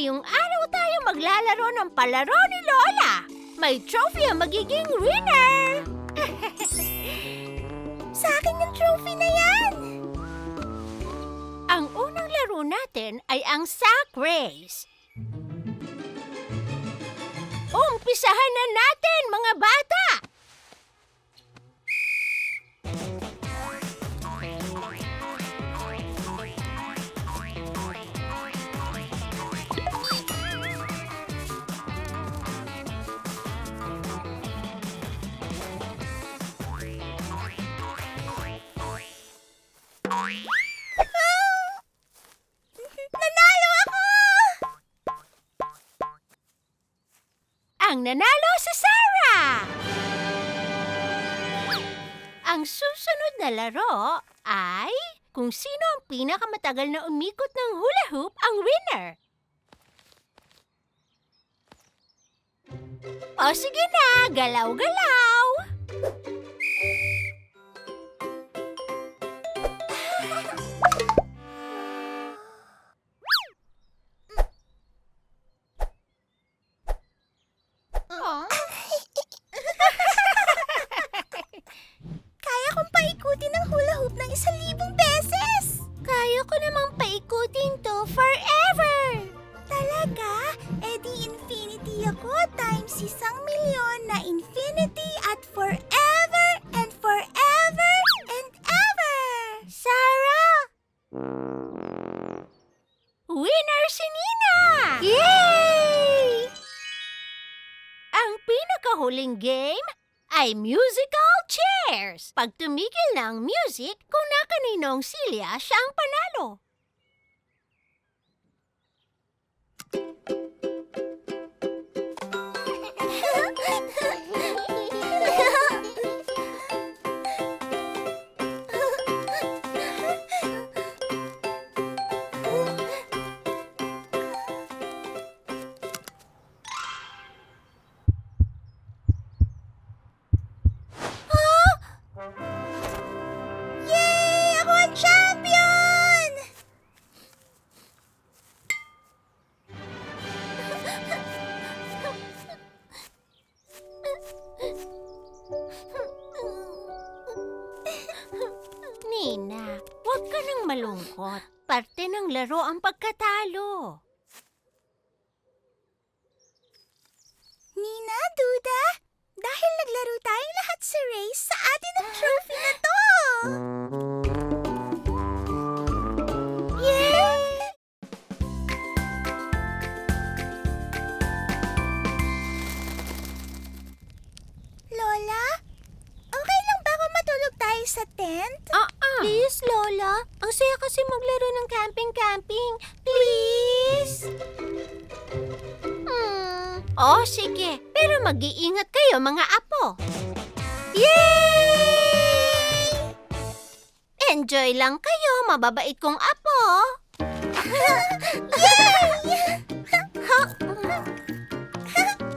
Ngayong araw tayo maglalaro ng palaro ni Lola. May trophy ang magiging winner! Sa akin yung trophy na yan! Ang unang laro natin ay ang sack race. Umpisahan na natin, mga bata! Nanalo ako! Ang nanalo si Sarah! Ang susunod na laro ay kung sino ang pinakamatagal na umikot ng hula hoop ang winner. O sige na, galaw-galaw! Kaya kong paikutin ang hula hoop ng 1,000 beses! Kaya ko namang paikutin to forever! Talaga? Eh di infinity ako times 1,000,000 na infinity at forever and forever and ever! Sarah! Winner si Nina! Yay! Ang pinakahuling game ay musical chairs. Pag tumigil na ang music, kung nakaninong silya, siya ang panalo. Yay! Ako ang champion! Nina, huwag ka nang malungkot. Parte ng laro ang pagkatalo. Nina, Duda, dahil naglaro tayong lahat sa race, sa atin ang trophy na to! Yay! Lola, okay lang ba kung matulog tayo sa tent? Please, Lola. Ang saya kasi maglaro ng camping-camping. Please! Oh, sige. Pero mag-iingat kayo, mga apo. Yay! Enjoy lang kayo, mababait kong apo.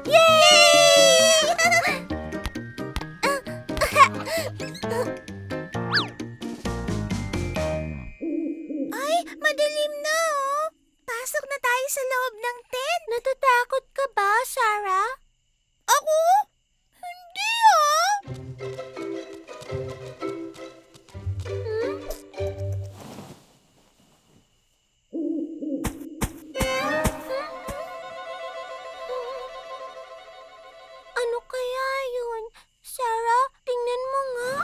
Yay! Ay, madilim na oh. Pasok na tayo sa loob ng tent. Natatakot ka ba, Sarah? Ako? Hindi ah. Ano kaya yun? Sarah, tingnan mo nga.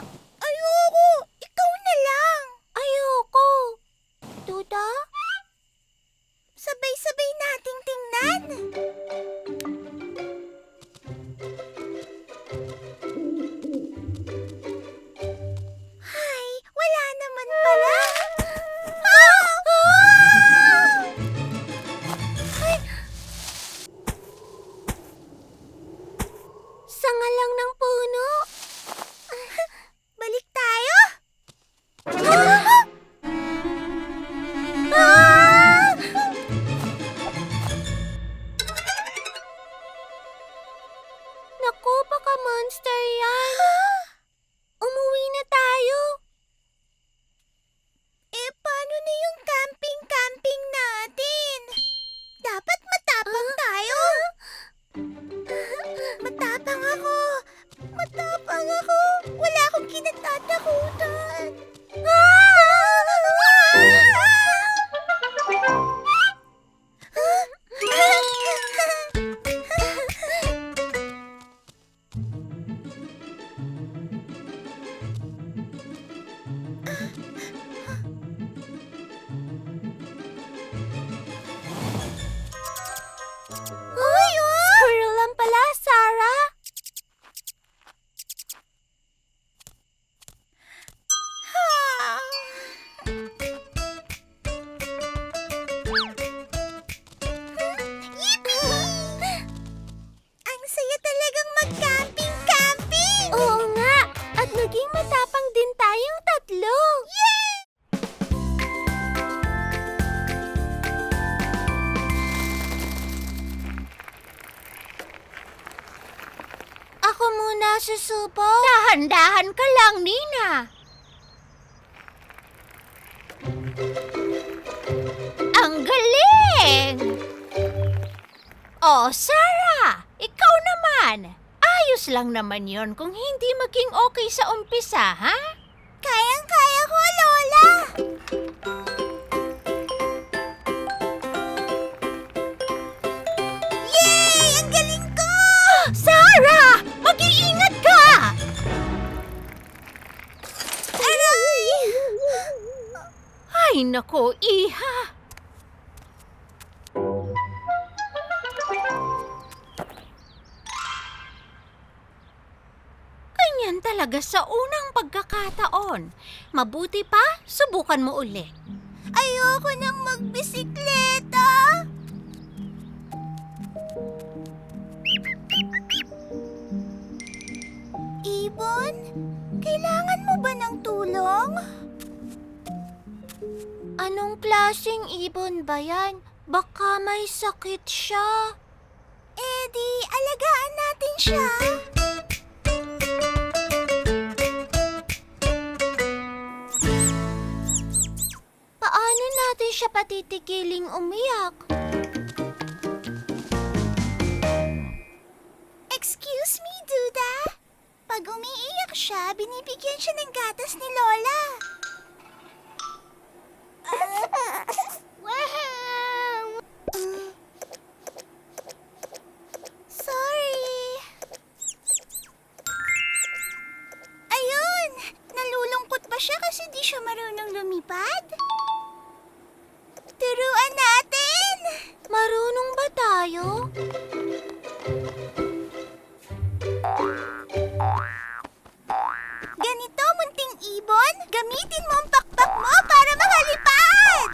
Ayoko. Ikaw na lang. Ayoko. Duda? Sabay-sabay nating tingnan. Hay, wala naman pala. Ay, Sanga lang ng puno. balik tayo. Naku, baka monster nakakatakutan. Uy! Squirrel lang pala, Sarah! Yippee! Ang saya talagang mag-camping-camping! Oo nga! At naging matapang din tayong tatlo! Ako muna susubo. Dahan-dahan ka lang, Nina! Ang galing! Oh, Sarah! Ikaw naman! Ayos lang naman yon kung hindi maging okay sa umpisa, ha? Kayang-kaya ko, Lola! Yay! Ang galing ko! Sarah! Mag-iingat ka! Aray! Ay, nako, Iha! Ganyan talaga sa unang pagkakataon. Mabuti pa, subukan mo ulit. Ayoko nang magbisikleta! Ibon, kailangan mo ba ng tulong? Anong klaseng ibon ba yan? Baka may sakit siya. Di alagaan natin siya. Paano natin siya patitigiling umiyak? Excuse me, Duda. Pag umiiyak siya, binibigyan siya ng gatas ni Lola. Sorry. Ayun! Nalulungkot ba siya kasi di siya marunong lumipad? Turuan natin! Marunong ba tayo? Ganito, munting ibon, gamitin mo ang pakpak mo para makalipad!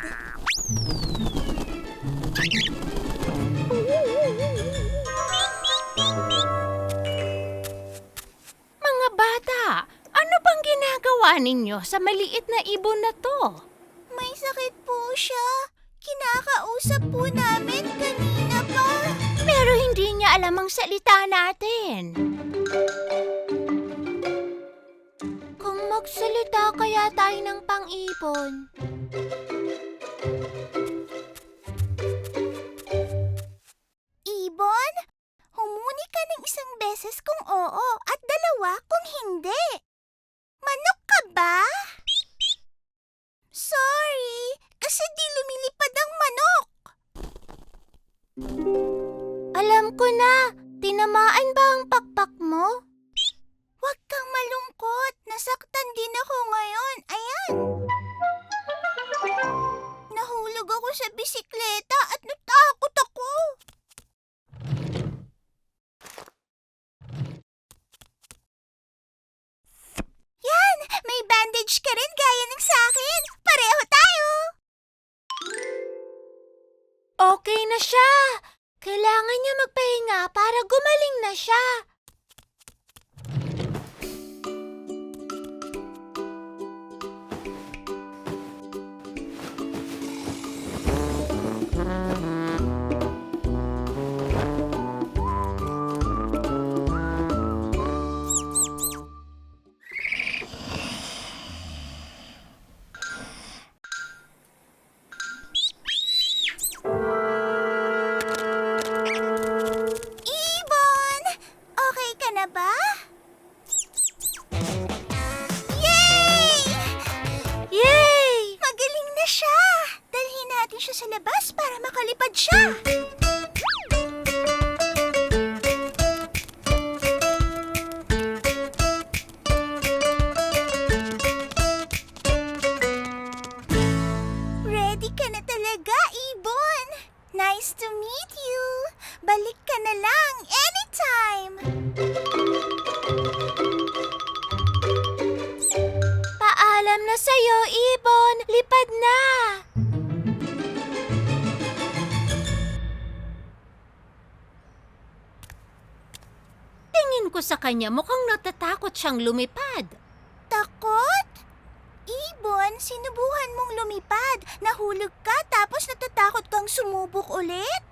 Mga bata, ano bang ginagawa ninyo sa maliit na ibon na to? May sakit po siya. Kinakausap po namin kanina pa. Pero hindi niya alam ang salita natin. Kung magsalita kaya tayo ng pang-ibon. Ibon, humuni ka ng isang beses kung oo at dalawa kung hindi. Manok ka ba? Sorry, kasi di lumilipad ang manok. Alam ko na, tinamaan ba ang pakpak mo? Huwag kang malungkot. Nasaktan din ako ngayon. Ayan. Nahulog ako sa bisikleta at natakot ako. Yan! May bandage ka rin gaya ng sa akin. Pareho tayo. Okay na siya. Kailangan niya magpahinga para gumaling na siya. Ibon! sa'yo, Ibon! Lipad na! Tingin ko sa kanya mukhang natatakot siyang lumipad. Takot? Ibon, sinubuhan mong lumipad. Nahulog ka tapos natatakot kang sumubok ulit?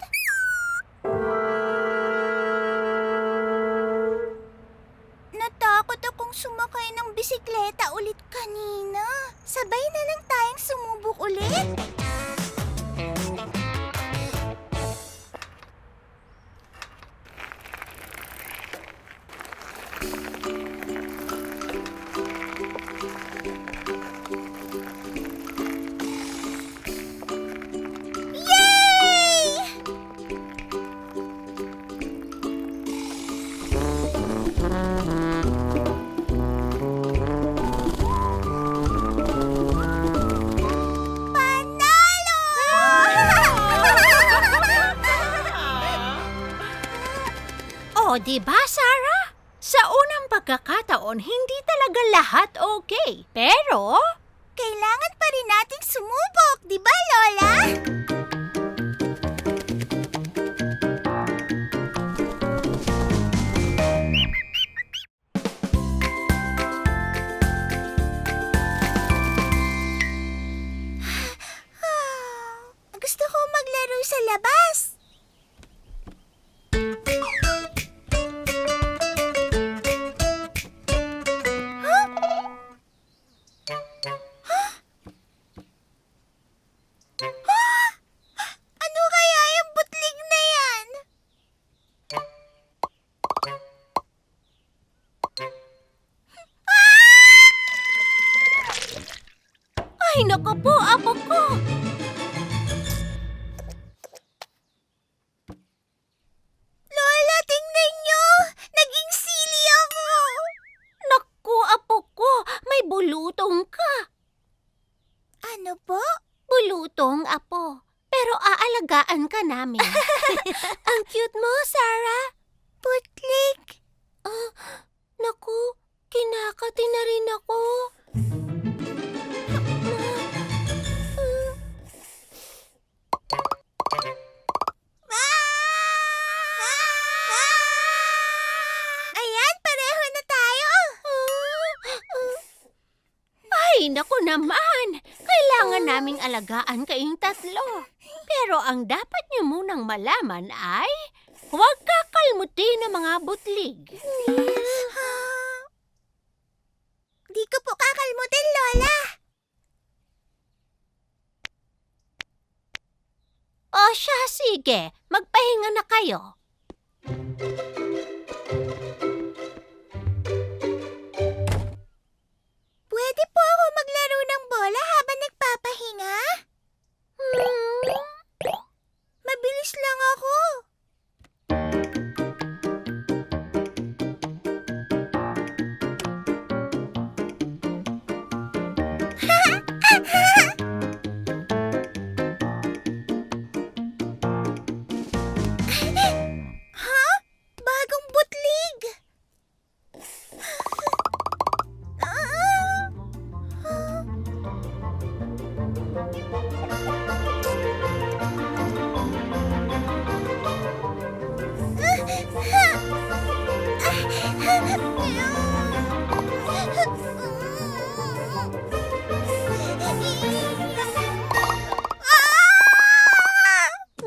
Natakot akong sumakay ng bisikleta ulit kanina. Sabay na lang tayong sumubok ulit. Yay! Panalo! Oh, di ba, Sarah? Sa unang pagkakataon, hindi talaga lahat okay. Pero, Kailangan pa rin nating sumubok, di ba, Lola? Gusto ko maglaro sa labas. Ano kaya yung butlig na yan? ay naku po, apo ko! Lola, tingnan nyo! Naging sili ako! Naku, apo ko, may bulutong ka. Ano po? Bulutong, apo. Pero aalagaan ka namin. Ang cute mo, Sarah. Butlig! Naku, kinakati na rin ako. Ayan, pareho na tayo! Ay, naku naman. Kailangan naming alagaan kayong tatlo. Pero ang dapat niyo munang malaman ay huwag kakalmutin ng mga butlig. Di ko po kakalmutin, Lola! O siya, sige. Magpahinga na kayo. Pwede po ako maglaro ng bola habang nagpapahinga? Mabilis lang ako. Ha? Bagong butlig!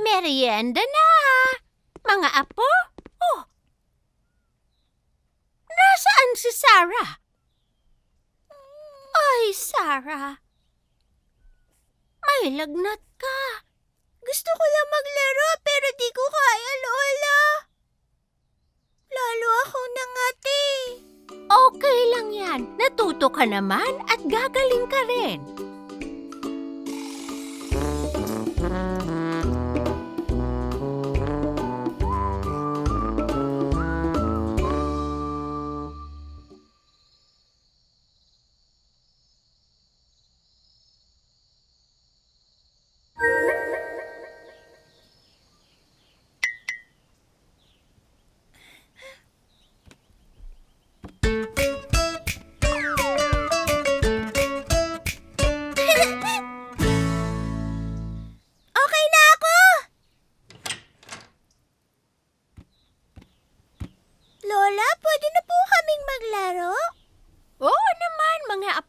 Merienda na! Mga apo? Oh! Nasaan si Sarah? Ay, Sarah. May lagnat ka. Gusto ko lang maglaro pero di ko kaya, Lola. Lalo akong nangati. Okay lang yan. Natuto ka naman at gagaling ka rin.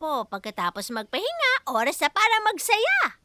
apo. Pagkatapos magpahinga, oras na para magsaya.